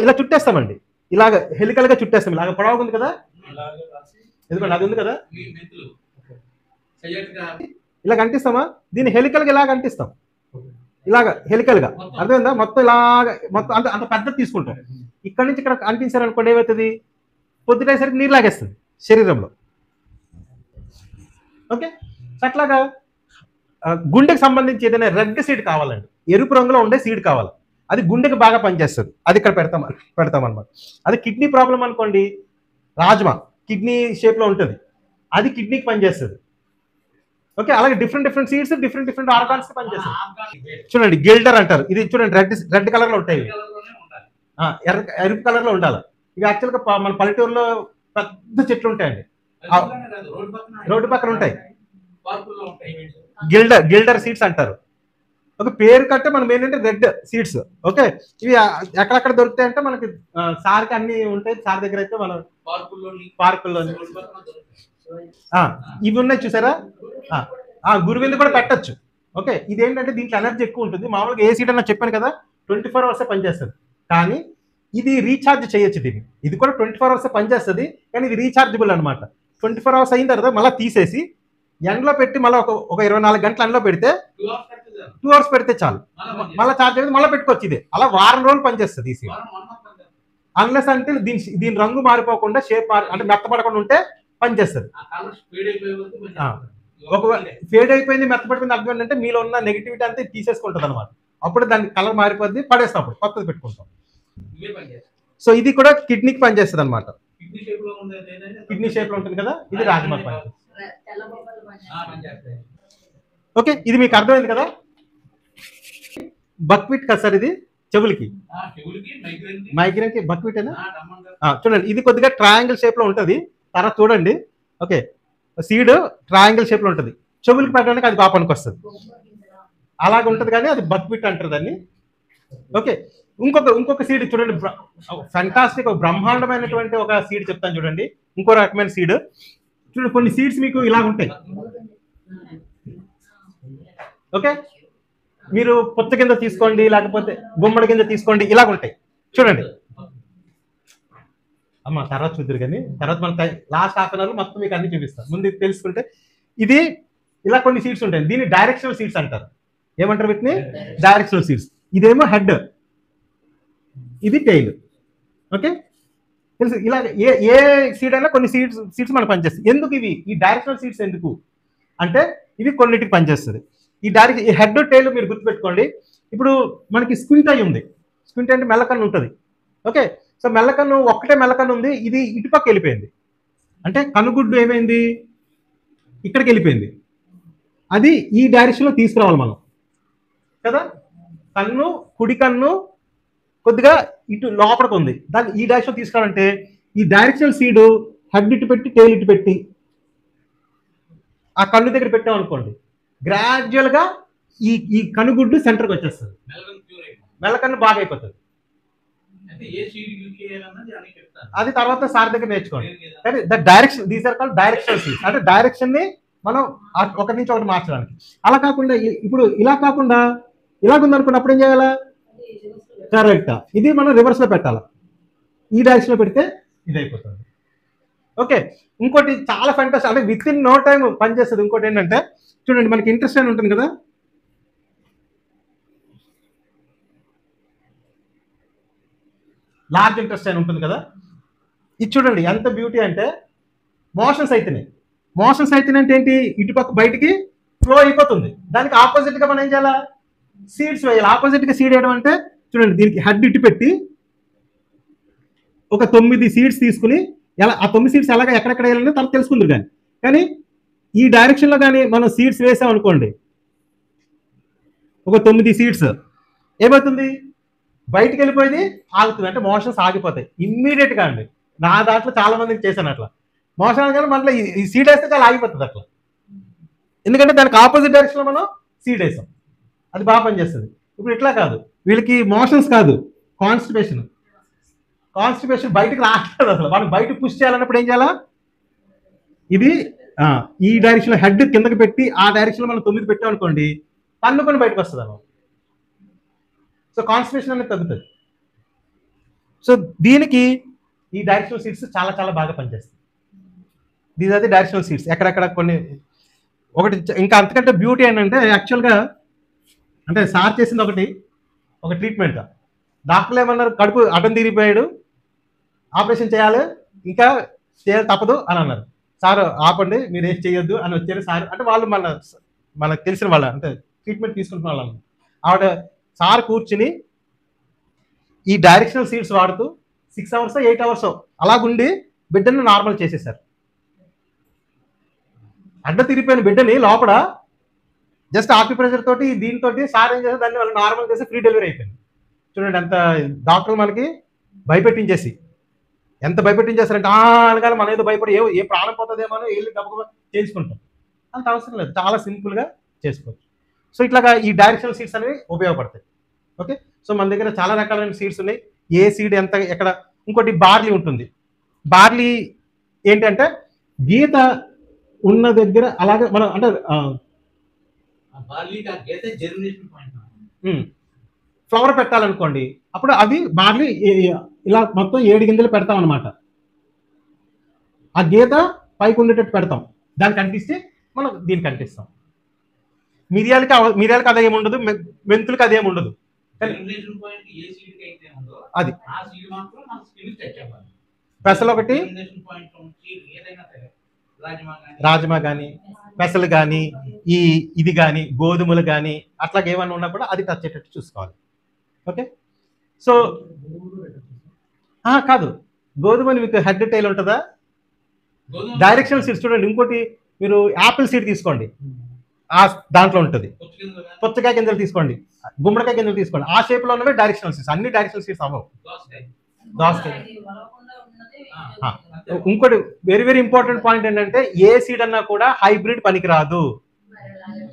ఇలా చుట్టేస్తామండి, ఇలాగ హెలికల్గా చుట్టేస్తాం. ఇలాగ పొడవుగా ఉంది కదా, ఎందుకంటే అది ఉంది కదా, ఇలాగ అంటిస్తామా, దీన్ని హెలికల్గా ఇలాగ అంటిస్తాం, ఇలాగ హెలికల్గా. అర్థమైందా? మొత్తం ఇలాగ మొత్తం అంత పెద్ద తీసుకుంటాం. ఇక్కడి నుంచి ఇక్కడ అంటించారనుకోండి ఏమవుతుంది, పొద్దుటేసరికి నీరు లాగేస్తుంది శరీరంలో. ఓకే, అట్లాగా గుండెకి సంబంధించి ఏదైనా రెడ్ సీడ్ కావాలండి, ఎరుపు రంగులో ఉండే సీడ్ కావాలి, అది గుండెకి బాగా పనిచేస్తుంది, అది ఇక్కడ పెడతాం అనమాట. అది కిడ్నీ ప్రాబ్లం అనుకోండి, రాజ్మా కిడ్నీ షేప్లో ఉంటుంది, అది కిడ్నీకి పనిచేస్తుంది. ఓకే, అలాగే డిఫరెంట్ సీడ్స్ డిఫరెంట్ ఆర్గాన్స్ కి పనిచేస్తుంది. చూడండి, గిల్డర్ అంటారు, ఇది చూడండి రెడ్ కలర్ లో ఉంటాయి, ఎరుపు కలర్ లో ఉండాలి. ఇవి యాక్చువల్గా మన పల్లెటూరులో పెద్ద చెట్లు ఉంటాయండి, రోడ్డు పక్కన ఉంటాయి, గిల్డర్ సీడ్స్ అంటారు. ఒక పేరు కంటే మనం ఏంటంటే రెడ్ సీడ్స్. ఓకే, ఇవి ఎక్కడెక్కడ దొరుకుతాయి అంటే మనకి సార్కి అన్ని ఉంటాయి, సార్ దగ్గర అయితే మన పార్కుల్లోని ఇవి ఉన్నాయి చూసారా, గురువిందు కూడా పెట్టచ్చు. ఓకే, ఇదేంటంటే దీంట్లో ఎనర్జీ ఎక్కువ ఉంటుంది. మామూలుగా ఏ సీడ్ అన్నా చెప్పాను కదా 24 hours పనిచేస్తుంది, కానీ ఇది రీఛార్జ్ చేయొచ్చు. ఇది కూడా 24 hours పనిచేస్తుంది, కానీ ఇది రీఛార్జబుల్ అనమాట. 24 hours అయిన తర్వాత మళ్ళీ తీసేసి ఎండలో పెట్టి మళ్ళీ ఒక 24 గంటలు ఎండలో పెడితే 2 hours పెడితే చాలు, మళ్ళీ ఛార్జ్ అయితే మళ్ళీ పెట్టుకోవచ్చు. ఇది అలా వారం రోజులు పనిచేస్తుంది ఈ సీడ్. అన్లెస్ అంటే దీని రంగు మారిపోకుండా షేప్ అంటే మెత్తపడకుండా ఉంటే పనిచేస్తుంది. ఒకవేళ ఫేడ్ అయిపోయింది మెత్తపడిపోయింది అర్థం ఏంటంటే మీలో ఉన్న నెగిటివిటీ అంతా తీసేసుకుంటుంది అనమాట. అప్పుడు దాని కలర్ మారిపోద్ది, పడేస్తాం, అప్పుడు కొత్తది పెట్టుకుంటాం. సో ఇది కూడా కిడ్నీకి పనిచేస్తుంది అనమాట. కిడ్నీ షేప్ లో ఉంటుంది కదా, ఇది రాజ్మా పని. ఓకే, ఇది మీకు అర్థమైంది కదా. బక్వీట్ కదా సార్, ఇది చెవులకి, మైగ్రేన్ కి బక్వీట్ అయినా చూడండి, ఇది కొద్దిగా ట్రయాంగిల్ షేప్ లో ఉంటుంది. తర్వాత చూడండి, ఓకే, సీడ్ ట్రయాంగిల్ షేప్ లో ఉంటుంది, చెవులకి పెట్టడానికి అది పాపానికి వస్తుంది, అలాగ ఉంటుంది, కానీ అది బక్వీట్ అంటారు దాన్ని. ఓకే, ఇంకొక సీడ్ చూడండి, ఫెంటాస్టిక్, బ్రహ్మాండమైనటువంటి ఒక సీడ్ చెప్తాను చూడండి. ఇంకో రకమైన సీడ్ చూడండి, కొన్ని సీడ్స్ మీకు ఇలాగ ఉంటాయి. ఓకే, మీరు పుచ్చ కింద తీసుకోండి, లేకపోతే గుమ్మడి కింద తీసుకోండి, ఇలాగ ఉంటాయి చూడండి. అమ్మ తర్వాత చూద్దరు, కానీ తర్వాత మన లాస్ట్ హాఫ్ అన్ అవర్ మొత్తం మీకు అన్ని చూపిస్తాను. ముందు తెలుసుకుంటే ఇది ఇలా కొన్ని సీడ్స్ ఉంటాయి, దీన్ని డైరెక్షనల్ సీడ్స్ అంటారు. ఏమంటారు వీటిని? Directional seeds. ఇదేమో హెడ్, ఇది టెయిల్. ఓకే, తెలుసు. ఇలా ఏ సీడ్ అయినా కొన్ని సీడ్స్ మనకు పనిచేస్తాయి. ఎందుకు ఇవి ఈ డైరెక్షనల్ సీడ్స్ ఎందుకు అంటే ఇవి కొన్నిటికి పనిచేస్తుంది. ఈ హెడ్ టెయిల్ మీరు గుర్తుపెట్టుకోండి. ఇప్పుడు మనకి స్క్వింట్ అయి ఉంది, స్క్వింట్ అంటే మెల్లకన్ను ఉంటుంది. ఓకే, సో మెల్లకన్ను ఒక్కటే మెల్లకన్ను ఉంది, ఇది ఇటుపక్క వెళ్ళిపోయింది, అంటే కనుగుడ్డు ఏమైంది ఇక్కడికి వెళ్ళిపోయింది. అది ఈ డైరెక్షన్లో తీసుకురావాలి మనం కదా. కన్ను, కుడి కన్ను కొద్దిగా ఇటు లోపలికి ఉంది, దాన్ని ఈ డైరెక్షన్ తీసుకురావాలంటే ఈ డైరెక్షనల్ సీడ్ హెడ్ ఇటు పెట్టి టెయిల్ ఇటు పెట్టి ఆ కన్ను దగ్గర పెట్టామనుకోండి, గ్రాడ్యువల్గా ఈ కనుగుడ్డు సెంటర్కి వచ్చేస్తుంది, మెల్లకన్ను బాగా అయిపోతుంది. అది తర్వాత సార్ దగ్గర నేర్చుకోండి. కానీ the direction, these are called directional seeds, అంటే డైరెక్షన్ ని మనం ఒకటి నుంచి ఒకటి మార్చడానికి. అలా కాకుండా ఇప్పుడు ఇలా కాకుండా ఇలాగుందనుకున్నప్పుడు ఏం చేయాలా, కరెక్ట్. ఇది మనం రివర్స్ లో పెట్టాలి. ఈ డైరెక్షన్ లో పెడితే ఇది అయిపోతుంది. ఓకే, ఇంకోటి చాలా ఫంటాస్టిక్, అంటే విత్ ఇన్ నో టైం పనిచేస్తుంది. ఇంకోటి ఏంటంటే చూడండి, మనకి ఇంట్రెస్ట్ అని ఉంటుంది కదా, లార్జ్ ఇంట్రెస్ట్ అని ఉంటుంది కదా, ఇది చూడండి ఎంత బ్యూటీ అంటే మోషన్స్ అయితేనే. మోషన్స్ అయితేనే అంటే ఏంటి, ఇటుపక్క బయటికి ఫ్లో అయిపోతుంది. దానికి ఆపోజిట్ గా మనం ఏం చేయాలా, సీడ్స్ వేయాలి. ఆపోజిట్ గా సీడ్ వేయడం అంటే చూడండి, దీనికి హెడ్ ఇటు పెట్టి ఒక 9 సీడ్స్ తీసుకుని, ఎలా ఆ 9 సీడ్స్ ఎలాగ ఎక్కడెక్కడ వేయాలని తర్వాత తెలుసుకుందరు. కానీ ఈ డైరెక్షన్ లో కానీ మనం సీడ్స్ వేసాం అనుకోండి, ఒక 9 సీడ్స్, ఏమవుతుంది, బయటికి వెళ్ళిపోయింది, ఆగుతుంది. అంటే మోషన్స్ ఆగిపోతాయి ఇమ్మీడియట్ గా అండి. నా దాంట్లో చాలా మందికి చేశాను అట్లా. మోషన్ కానీ మళ్ళీ ఈ సీడ్ వేస్తే చాలా ఆగిపోతుంది అట్లా, ఎందుకంటే దానికి ఆపోజిట్ డైరెక్షన్ లో మనం సీడ్ వేసాం. అది బాగా పనిచేస్తుంది. ఇప్పుడు ఇట్లా కాదు, వీళ్ళకి మోషన్స్ కాదు, కాన్స్టిపేషన్. కాన్స్టిపేషన్ బయటకు రావట్లేదు అసలు. మనం బయటకు పుష్ చేయాలన్నప్పుడు ఏం చేయాలా, ఇది ఈ డైరెక్షన్ లో హెడ్ కిందకి పెట్టి ఆ డైరెక్షన్ లో మనం 9 పెట్టాం అనుకోండి, పన్నుకొని బయటకు వస్తుంది అన్నమాట. సో కాన్స్టిపేషన్ అనేది తగ్గుతుంది. సో దీనికి ఈ డైరెక్షనల్ సీట్స్ చాలా చాలా బాగా పనిచేస్తాయి. These are the directional seeds. ఎక్కడెక్కడ కొన్ని ఒకటి ఇంకా అంతకంటే బ్యూటీ ఏంటంటే, యాక్చువల్గా అంటే సార్ చేసింది ఒక ట్రీట్మెంట్. డాక్టర్లు ఏమన్నారు, కడుపు అడ్డం తిరిగిపోయాడు, ఆపరేషన్ చేయాలి, ఇంకా చేయాలి తప్పదు అని అన్నారు. సార్ ఆపండి, మీరు ఏం చేయొద్దు అని వచ్చారు సార్. అంటే వాళ్ళు మనకు తెలిసిన వాళ్ళ, అంటే ట్రీట్మెంట్ తీసుకుంటున్న వాళ్ళు. ఆవిడ సార్ కూర్చుని ఈ డైరెక్షనల్ సీట్స్ వాడుతూ 6 అవర్స్ 8 అవర్స్ అలాగుండి బిడ్డని నార్మల్ చేసేసారు. అడ్డ తిరిగిపోయిన బిడ్డని లోపల జస్ట్ ఆక్యుప్రెషర్ తోటి దీంతో సార్ ఏం చేశారు, దాన్ని వాళ్ళు నార్మల్ చేసి ఫ్రీ డెలివరీ అయిపోయింది. చూడండి ఎంత డాక్టర్లు మనకి భయపెట్టించేసి, ఎంత భయపెట్టించేస్తారంటే అనగానే మన ఏదో భయపడి ఏ ప్రాణం పోతుందేమో అని వెళ్ళి గబగబా చేసుకుంటాం. అంత అవసరం లేదు, చాలా సింపుల్గా చేసుకోవచ్చు. సో ఇట్లాగా ఈ డైరెక్షనల్ సీట్స్ అనేవి ఉపయోగపడతాయి. ఓకే, సో మన దగ్గర చాలా రకాలైన సీడ్స్ ఉన్నాయి. ఏ సీడ్ ఎంత ఎక్కడ. ఇంకోటి బార్లీ ఉంటుంది. బార్లీ ఏంటంటే గీత ఉన్న దగ్గర అలాగే మనం అంటే ఫ్లవర్ పెట్టాలనుకోండి, అప్పుడు అవి బార్లీ ఇలా మొత్తం 7 గింజలు పెడతాం అనమాట. ఆ గీత పైకి ఉండేటట్టు పెడతాం, దానికి అంటిస్తే మనం దీనికి అంటిస్తాం. మిరియాలకి అదేమి ఉండదు, మెంతులకి అదేమి ఉండదు. అది పెసలు ఒకటి, రాజమా కానీ పెసలు కానీ ఇది కానీ గోధుమలు కానీ అట్లాగే ఏమన్నా ఉన్నప్పుడు అది టచ్ అయ్యేటట్టు చూసుకోవాలి. ఓకే, సో కాదు, గోధుమని మీకు హెడ్ టైల్ ఉంటుందా, డైరెక్షనల్ సీడ్స్ చూడండి. ఇంకోటి మీరు యాపిల్ సీడ్ తీసుకోండి, దాంట్లో ఉంటుంది. పుచ్చకాయ గింజలు తీసుకోండి, గుమ్మడికాయ గింజలు తీసుకోండి, ఆ షేప్ లో ఉన్నవే డైరెక్షనల్ సీడ్స్. అన్ని డైరెక్షనల్ సీడ్స్ అవ్వవు. దోసకాయ. ఇంకోటి వెరీ వెరీ ఇంపార్టెంట్ పాయింట్ ఏంటంటే, ఏ సీడ్ అన్నా కూడా హైబ్రిడ్ పనికిరాదు.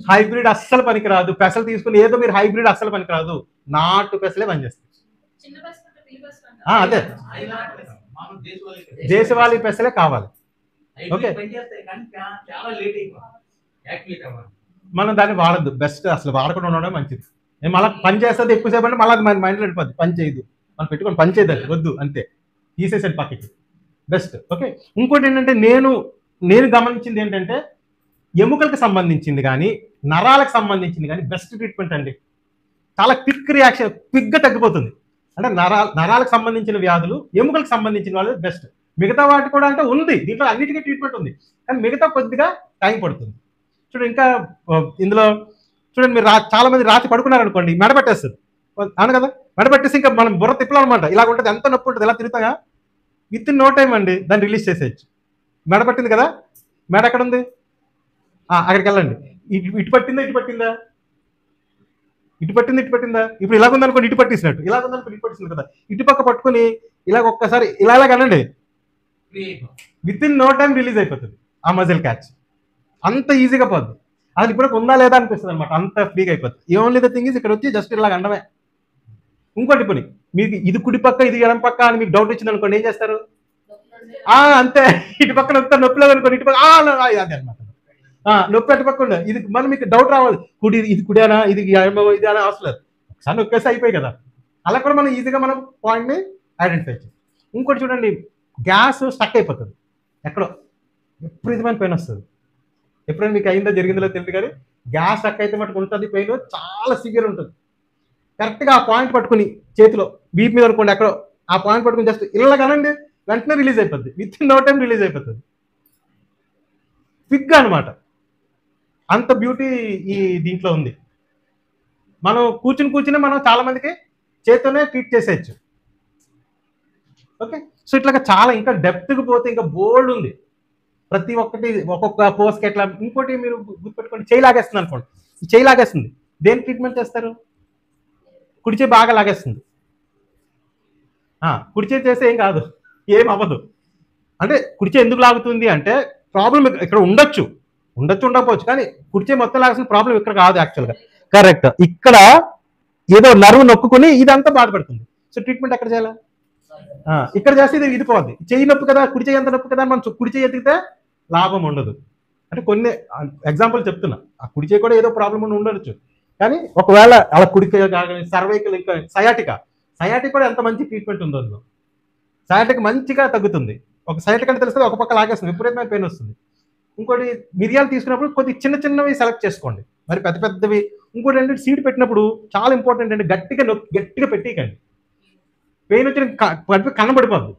హైబ్రిడ్ అస్సలు పనికిరాదు. పెసలు తీసుకుని ఏదో మీరు హైబ్రిడ్ అస్సలు పనికిరాదు, నాటు పెసలే పనిచేస్తాయి. అదే దేశవాళీ పెసలే కావాలి. ఓకే, మనం దాన్ని వాడద్దు, బెస్ట్ అసలు వాడకుండా ఉండడం మంచిది. మళ్ళీ పని చేస్తుంది ఎక్కువసేపు అంటే మళ్ళీ మన మైండ్లో వెళ్ళిపోద్ది, పని చేయదు, మనం పెట్టుకొని పని చేయదు, వద్దు అంతే, తీసేసాను పక్కకి, బెస్ట్. ఓకే, ఇంకోటి ఏంటంటే నేను గమనించింది ఏంటంటే, ఎముకలకు సంబంధించింది కానీ నరాలకు సంబంధించింది కానీ బెస్ట్ ట్రీట్మెంట్ అండి. చాలా క్విక్ రియాక్షన్, క్విక్గా తగ్గిపోతుంది. అంటే నరాలకు సంబంధించిన వ్యాధులు, ఎముకలకు సంబంధించిన వాళ్ళు బెస్ట్. మిగతా వాటి కూడా అంటే ఉంది, దీంట్లో అన్నిటికీ ట్రీట్మెంట్ ఉంది, కానీ మిగతా కొద్దిగా టైం పడుతుంది. చూడండి, ఇంకా ఇందులో చూడండి, మీరు చాలా మంది రాత్రి పడుకున్నారనుకోండి, మెడపట్టేస్తుంది, అవును కదా, మెడపట్టేసి ఇంకా మనం బుర్ర తిప్పలనమాట, ఇలా ఉంటుంది, ఎంత నొప్పి ఉంటుంది, ఇలా తిరుగుతాగా, విత్ ఇన్ నో టైం అండి దాన్ని రిలీజ్ చేసేయచ్చు. మెడపట్టింది కదా, మెడ ఎక్కడ ఉంది, అక్కడికి వెళ్ళండి. ఇటు పట్టిందా, ఇటు పట్టిందా, ఇటు పట్టిందా, ఇప్పుడు ఇలాగుందనుకోండి, ఇటు పట్టేసినట్టు, ఇలాగుందనుకోండి, ఇటు పట్టింది కదా, ఇటు పక్క పట్టుకుని ఇలాగ ఒక్కసారి ఇలా కనండి, within no time release అయిపోతుంది ఆ మజిల్ క్యాచ్. అంత ఈజీగా పోద్ది. అది ఇప్పుడు ఉందా లేదా అనిపిస్తుంది అనమాట, అంత ఫ్రీగా అయిపోతుంది. ఈ ఓన్లీ ద థింగ్ ఇస్, ఇక్కడ వచ్చి జస్ట్ ఇలాగ అండమే. ఇంకోటి పని, మీకు ఇది కుడి పక్క ఇది ఎడం పక్క అని మీకు డౌట్ వచ్చింది అనుకోండి, ఏం చేస్తారు, అంతే, ఇటు పక్కన అంతా నొప్పి లేదు అనుకోండి, ఇటు పక్క అదే అనమాట, నొప్పి అటు పక్క ఉండదు. ఇది మనం మీకు డౌట్ రావాలి, ఇది కుడినా ఇది ఇది అని అవసరం లేదు, ఒకసారి నొక్కేసి అయిపోయి కదా. అలా కూడా మనం ఈజీగా మనం పాయింట్ని ఐడెంటిఫై చేయాలి. ఇంకోటి చూడండి, గ్యాస్ స్టక్ అయిపోతుంది ఎక్కడో, విపరీతమైన పెయిన్ వస్తుంది. ఎప్పుడైనా మీకు అయిందో జరిగిందో తెలియదు కానీ గ్యాస్ స్టక్ అయితే మటుకు ఉంటుంది, పెయిన్ చాలా సివియర్ ఉంటుంది. కరెక్ట్గా ఆ పాయింట్ పట్టుకుని చేతిలో బీప్ మీద అనుకోండి ఎక్కడో, ఆ పాయింట్ పట్టుకుని జస్ట్ ఇలా కనండి, వెంటనే రిలీజ్ అయిపోద్ది, within no time release అయిపోతుంది. క్విక్గా అనమాట. అంత బ్యూటీ ఈ దీంట్లో ఉంది. మనం కూర్చుని మనం చాలా మందికి చేతితోనే ట్రీట్ చేసేయచ్చు. ఓకే, సో ఇట్లాగా చాలా ఇంకా డెప్త్కి పోతే ఇంకా బోల్డ్ ఉంది. ప్రతి ఒక్కటి ఒక్కొక్క పోస్కి ఎట్లా. ఇంకోటి మీరు గుర్తుపెట్టుకోండి, చేయి లాగేస్తుంది అనుకోండి, ఈ చేయి లాగేస్తుంది, దేని ట్రీట్మెంట్ చేస్తారు? కుడి చేయి బాగా లాగేస్తుంది. కుడి చేయి చేస్తే ఏం కాదు, ఏం అవ్వదు. అంటే కుడి చేయి ఎందుకు లాగుతుంది అంటే ప్రాబ్లం ఇక్కడ ఉండొచ్చు ఉండకపోవచ్చు, కానీ కుడి చేయి మొత్తం లాగాల్సిన ప్రాబ్లం ఇక్కడ కాదు యాక్చువల్గా. కరెక్ట్, ఇక్కడ ఏదో నర్వ్ నొక్కుని ఇదంతా బాధపడుతుంది. సో ట్రీట్మెంట్ ఎక్కడ చేయాలా? ఇక్కడ చేస్తే ఇది ఇదిపోద్ది. చెయ్యి నొప్పి కదా, కుడి చేయి ఎంత నొప్పి కదా, మనం కుడి చేయి ఎదిగితే లాభం ఉండదు. అంటే కొన్ని ఎగ్జాంపుల్ చెప్తున్నా, ఆ కుడి చేయి కూడా ఏదో ప్రాబ్లం ఉండొచ్చు, కానీ ఒకవేళ అలా కుడికి కానీ సర్వైకల్, ఇంకా సయాటికా కూడా ఎంత మంచి ట్రీట్మెంట్ ఉందో అందులో. సయాటిక్ మంచిగా తగ్గుతుంది. ఒక సయాటిక్ అంటే తెలుస్తుంది, ఒక పక్క లాగేస్తుంది, విపరీతమైన పెయిన్ వస్తుంది. ఇంకోటి మిరియాలు తీసుకున్నప్పుడు కొద్ది చిన్నవి సెలెక్ట్ చేసుకోండి, మరి పెద్ద పెద్దవి. ఇంకోటి ఏంటంటే సీడ్ పెట్టినప్పుడు చాలా ఇంపార్టెంట్ అండి, గట్టిగా పెట్టేయకండి. పెయిన్ వచ్చిన కనబడిపోద్ది.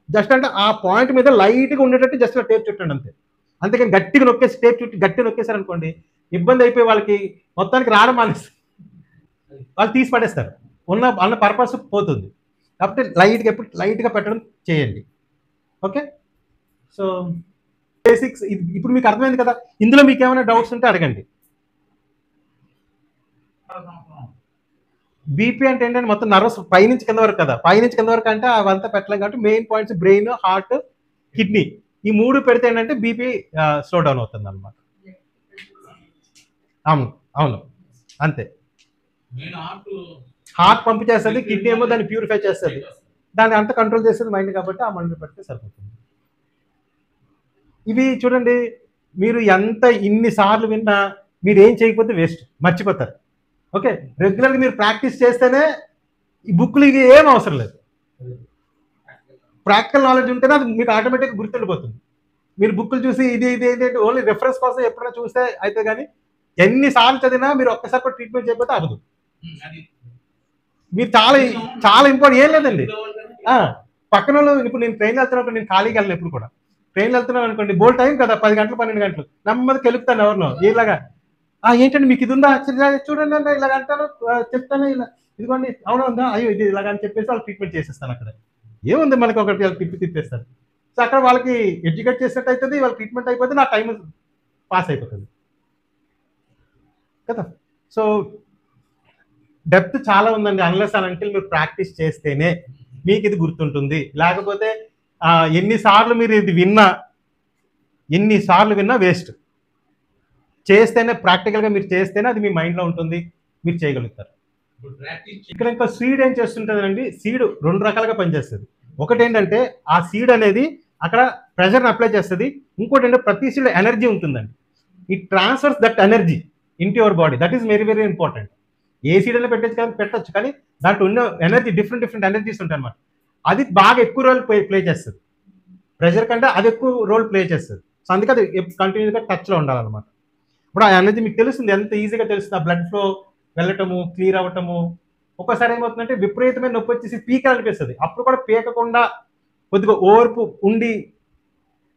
జస్ట్ అంటే ఆ పాయింట్ మీద లైట్గా ఉండేటట్టు జస్ట్ టేప్ చుట్టండి అంతే. అంతేకాని గట్టిగా నొక్కేసి టేప్ చుట్టి గట్టిగా నొక్కేశారనుకోండి, ఇబ్బంది అయిపోయి వాళ్ళకి మొత్తానికి రావడం మానేస్తారు, వాళ్ళు తీసి పడేస్తారు, అన్న పర్పస్ పోతుంది. కాబట్టి ఎప్పుడు లైట్గా పెట్టడం చేయండి. ఓకే, సో బేసిక్స్ ఇప్పుడు మీకు అర్థమైంది కదా. ఇందులో మీకు ఏమైనా డౌట్స్ ఉంటే అడగండి. బీపీ అంటే ఏంటంటే మొత్తం నర్వస్ పైనుంచి కింద వరకు కదా, పైనుంచి కింద వరకు అంటే అవంతా పెట్టలేం కాబట్టి main points brain, heart, kidney, ఈ 3 పెడితే ఏంటంటే బీపీ స్లో డౌన్ అవుతుంది అనమాట. అవును అంతే. హార్ట్ పంప్ చేస్తుంది, కిడ్నీ ఏమో దాన్ని ప్యూరిఫై చేస్తుంది, దాన్ని అంతా కంట్రోల్ చేస్తుంది మైండ్, కాబట్టి ఆ మైండ్ పెడితే సరిపోతుంది. ఇవి చూడండి, మీరు ఇన్నిసార్లు విన్నా మీరు ఏం చేయకపోతే వేస్ట్, మర్చిపోతారు. ఓకే, రెగ్యులర్గా మీరు ప్రాక్టీస్ చేస్తేనే ఈ బుక్లు ఇవి ఏం అవసరం లేదు. ప్రాక్టికల్ నాలెడ్జ్ ఉంటేనే అది మీకు ఆటోమేటిక్గా గుర్తుండిపోతుంది. మీరు బుక్లు చూసి ఇది ఓన్లీ రెఫరెన్స్ కోసం ఎప్పుడైనా చూస్తే అయితే, కానీ ఎన్నిసార్లు చదివినా మీరు ఒక్కసారి కూడా ట్రీట్మెంట్ చేయకపోతే అవ్వదు. మీరు చాలా ఇంపార్టెంట్ ఏం లేదండి. పక్కన ఇప్పుడు నేను ట్రైన్ వెళ్తున్నప్పుడు నేను ఖాళీకి వెళ్ళను. ఎప్పుడు కూడా ట్రైన్లో వెళ్తున్నాను అనుకోండి, బోల్ టైం కదా, 10 గంటలు 12 గంటలు, నెమ్మదికి వెలుపుతాను ఎవరినో ఇలాగా, ఏంటంటే మీకు ఇది ఉందా చూడండి అంటే ఇలాగ అంటాను, చెప్తాను ఇలా, ఇదిగోండి అవునా ఉందా, అయ్యో ఇది ఇలాగ అని చెప్పేసి వాళ్ళు ట్రీట్మెంట్ చేసేస్తాను. అక్కడ ఏముంది మనకి ఒకటి వాళ్ళు తిప్పేస్తారు. సో అక్కడ వాళ్ళకి ఎడ్యుకేట్ చేసినట్టు అవుతుంది, వాళ్ళ ట్రీట్మెంట్ అయిపోతుంది, నా టైం పాస్ అయిపోతుంది కదా. సో డెప్త్ చాలా ఉందండి. అన్లెస్ అండ్ అంటిల్ మీరు ప్రాక్టీస్ చేస్తేనే మీకు ఇది గుర్తుంటుంది. లేకపోతే ఎన్నిసార్లు మీరు ఇది విన్నా వేస్ట్. చేస్తేనే ప్రాక్టికల్గా మీరు చేస్తేనే అది మీ మైండ్లో ఉంటుంది, మీరు చేయగలుగుతారు. ఇక్కడ ఇంకా సీడ్ ఏం చేస్తుంటుందండి, సీడ్ 2 రకాలుగా పనిచేస్తుంది. ఒకటి ఏంటంటే ఆ సీడ్ అనేది అక్కడ ప్రెషర్ని అప్లై చేస్తుంది. ఇంకోటి ఏంటంటే ప్రతి సీడ్ ఎనర్జీ ఉంటుందండి. It transfers that energy in to your body. That is very very important. A seed అయినా పెట్టచ్చు, కానీ దాంట్లో ఉన్న ఎనర్జీ డిఫరెంట్ ఎనర్జీస్ ఉంటాయి అన్నమాట. అది బాగా ఎక్కువ రోల్ ప్లే చేస్తుంది. ప్రెషర్ కంటే అది ఎక్కువ రోల్ ప్లే చేస్తుంది. సో అందుకే అది కంటిన్యూస్గా టచ్లో ఉండాలన్నమాట. ఇప్పుడు ఆ ఎనర్జీ మీకు తెలుస్తుంది, ఎంత ఈజీగా తెలుస్తుంది. ఆ బ్లడ్ ఫ్లో వెళ్ళటము, క్లియర్ అవ్వటము. ఒక్కోసారి ఏమవుతుందంటే విపరీతమైన నొప్పి వచ్చేసి పీకాలనిపిస్తుంది. అప్పుడు కూడా పీకకుండా కొద్దిగా ఓర్పు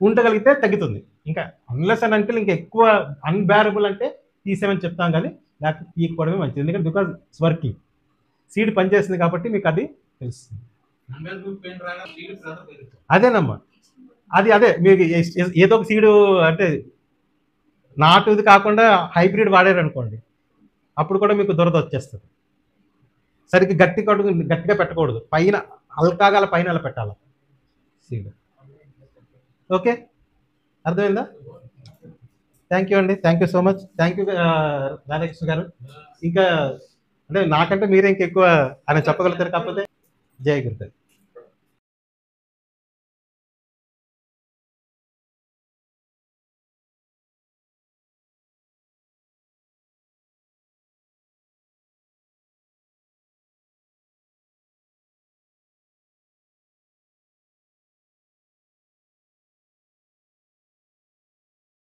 ఉండగలిగితే తగ్గుతుంది. ఇంకా అన్లెస్ అని అంటే ఇంకా ఎక్కువ అన్బేరబుల్ అంటే తీసేమని చెప్తాం, కానీ లేకపోతే పీకపోవడమే మంచిది. ఎందుకంటే బికాజ్ ఇట్స్ వర్కింగ్, సీడ్ పనిచేస్తుంది కాబట్టి మీకు అది తెలుస్తుంది. అదేనమ్మా, అదే మీకు ఏదో ఒక సీడు అంటే నాటుది కాకుండా హైబ్రిడ్ వాడారు అనుకోండి, అప్పుడు కూడా మీకు దురద వచ్చేస్తుంది. సరిగ్గా గట్టిగా పెట్టకూడదు, పైన హల్కాగా పైన అలా పెట్టాలి సీడ్. ఓకే, అర్థమైందా? థ్యాంక్ యూ అండి, thank you so much. Thank you Radhakrishna గారు. ఇంకా అంటే నాకంటే మీరే ఇంకెక్కువ ఆయన చెప్పగలుగుతారు. కాకపోతే జయ గురుదేవ్.